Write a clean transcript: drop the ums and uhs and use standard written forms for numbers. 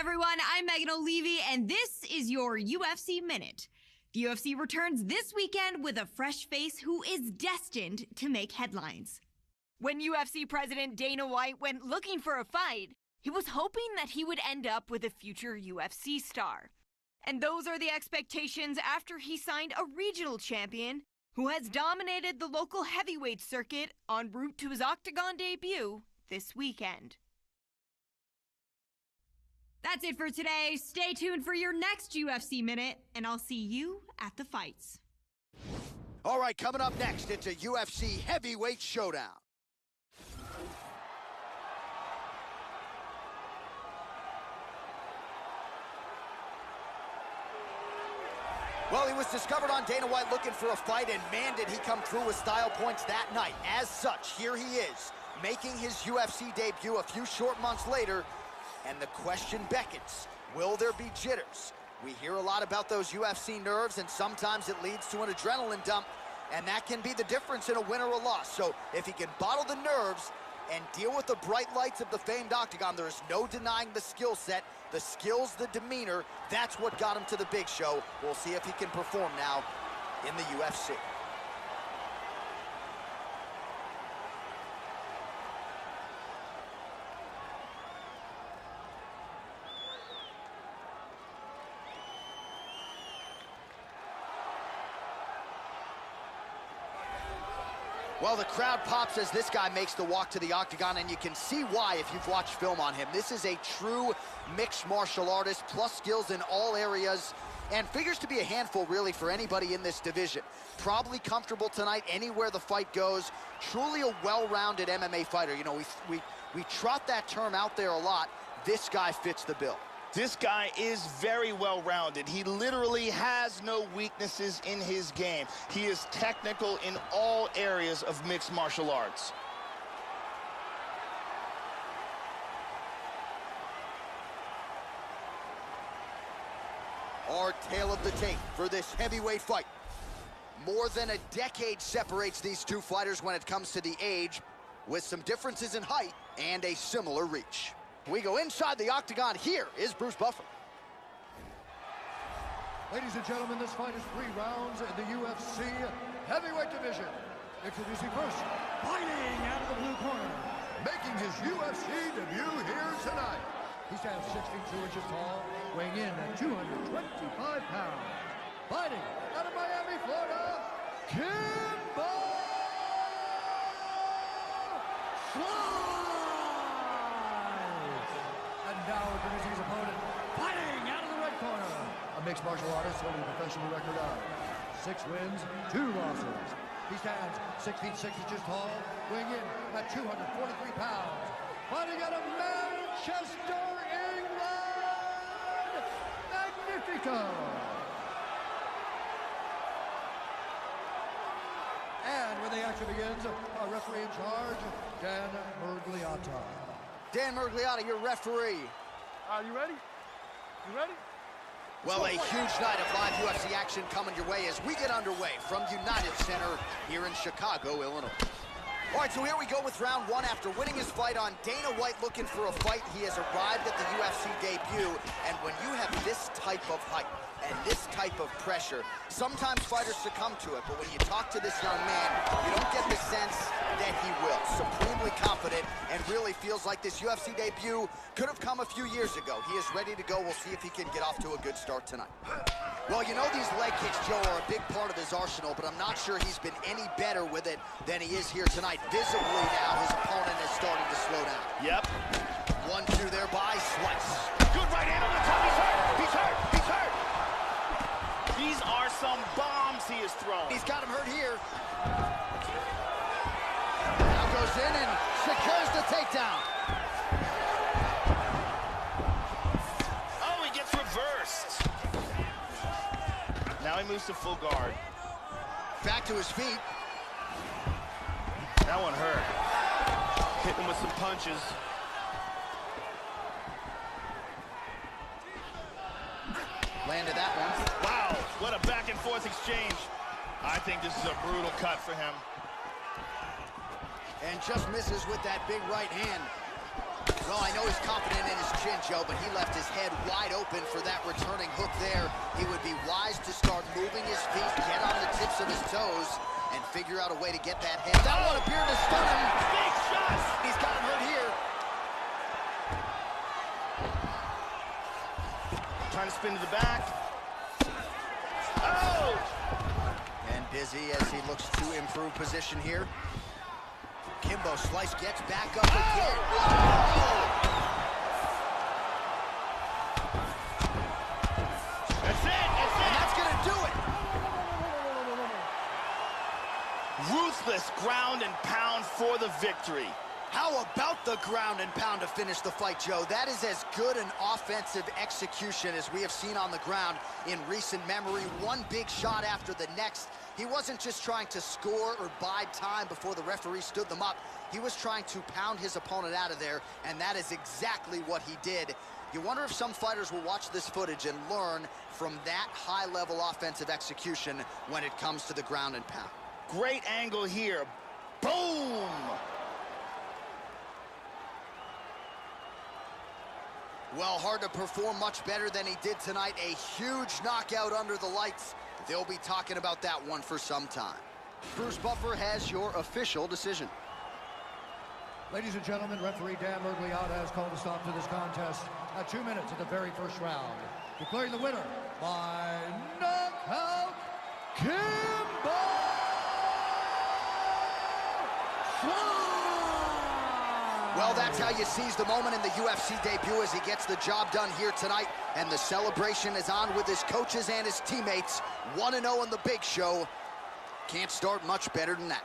everyone, I'm Megan O'Leary, and this is your UFC Minute. The UFC returns this weekend with a fresh face who is destined to make headlines. When UFC President Dana White went looking for a fight, he was hoping that he would end up with a future UFC star. And those are the expectations after he signed a regional champion who has dominated the local heavyweight circuit en route to his Octagon debut this weekend. That's it for today. Stay tuned for your next UFC Minute, and I'll see you at the fights. All right, coming up next, it's a UFC heavyweight showdown. Well, he was discovered on Dana White looking for a fight, and man, did he come through with style points that night. As such, here he is, making his UFC debut a few short months later, and the question beckons, will there be jitters? We hear a lot about those UFC nerves, and sometimes it leads to an adrenaline dump, and that can be the difference in a win or a loss. So if he can bottle the nerves and deal with the bright lights of the famed Octagon, there is no denying the skill set, the skills, the demeanor. That's what got him to the big show. We'll see if he can perform now in the UFC. Well, the crowd pops as this guy makes the walk to the Octagon, and you can see why if you've watched film on him. This is a true mixed martial artist, plus skills in all areas, and figures to be a handful, really, for anybody in this division. Probably comfortable tonight anywhere the fight goes. Truly a well-rounded MMA fighter. You know, we trot that term out there a lot. This guy fits the bill. This guy is very well-rounded. He literally has no weaknesses in his game. He is technical in all areas of mixed martial arts. Our tale of the tape for this heavyweight fight. More than a decade separates these two fighters when it comes to the age, with some differences in height and a similar reach. We go inside the Octagon. Here is Bruce Buffer. Ladies and gentlemen, this fight is 3 rounds in the UFC heavyweight division. Introducing first, fighting out of the blue corner, making his UFC debut here tonight. He stands 6 feet 2 inches tall, weighing in at 225 pounds. Fighting out of Miami, Florida, Kimbo! Now introducing his opponent, fighting out of the red corner. A mixed martial artist holding a professional record of 6 wins, 2 losses. He stands 6 feet 6 inches tall, weighing in at 243 pounds. Fighting out of Manchester, England, Magnifico. And when the action begins, our referee in charge, Dan Mergliotta. Dan Mergliotta, your referee. You ready? You ready? Well, a huge night of live UFC action coming your way as we get underway from United Center here in Chicago, Illinois. All right, so here we go with round 1. After winning his fight on Dana White looking for a fight, he has arrived at the UFC debut. And when you have this type of height and this type of pressure, sometimes fighters succumb to it. But when you talk to this young man, you don't get the sense that he will. Supremely confident and really feels like this UFC debut could have come a few years ago. He is ready to go. We'll see if he can get off to a good start tonight. Well, you know these leg kicks, Joe, are a big part of his arsenal, but I'm not sure he's been any better with it than he is here tonight. Visibly now, his opponent is starting to slow down. Yep. 1-2 there by Slice. Good right hand on the top. He's hurt. He's hurt. He's hurt. These are some bombs he has thrown. He's got him hurt here. Now goes in and secures the takedown. Oh, he gets reversed. Now he moves to full guard. Back to his feet. That one hurt. Hit him with some punches. Landed that one. Wow, what a back and forth exchange. I think this is a brutal cut for him. And just misses with that big right hand. Well, I know he's confident in his chin, Joe, but he left his head wide open for that returning hook there. He would be wise to start moving his feet, get on the tips of his toes, and figure out a way to get that head. That one appeared to stun him. Big shot! He's got him hurt here. Trying to spin to the back. Oh! And busy as he looks to improve position here. Kimbo slice gets back up again. Whoa! That's it! That's it! And that's gonna do it! Ruthless ground and pound for the victory. How about the ground and pound to finish the fight, Joe? That is as good an offensive execution as we have seen on the ground in recent memory. One big shot after the next. He wasn't just trying to score or bide time before the referee stood them up. He was trying to pound his opponent out of there, and that is exactly what he did. You wonder if some fighters will watch this footage and learn from that high-level offensive execution when it comes to the ground and pound. Great angle here. Boom! Well, hard to perform much better than he did tonight. A huge knockout under the lights. They'll be talking about that one for some time. Bruce Buffer has your official decision. Ladies and gentlemen, referee Dan Mergliotta has called a stop to this contest at 2 minutes of the very first round, declaring the winner by knockout, Kimbo! Well, that's how you seize the moment in the UFC debut as he gets the job done here tonight. And the celebration is on with his coaches and his teammates. 1-0 in the big show. Can't start much better than that.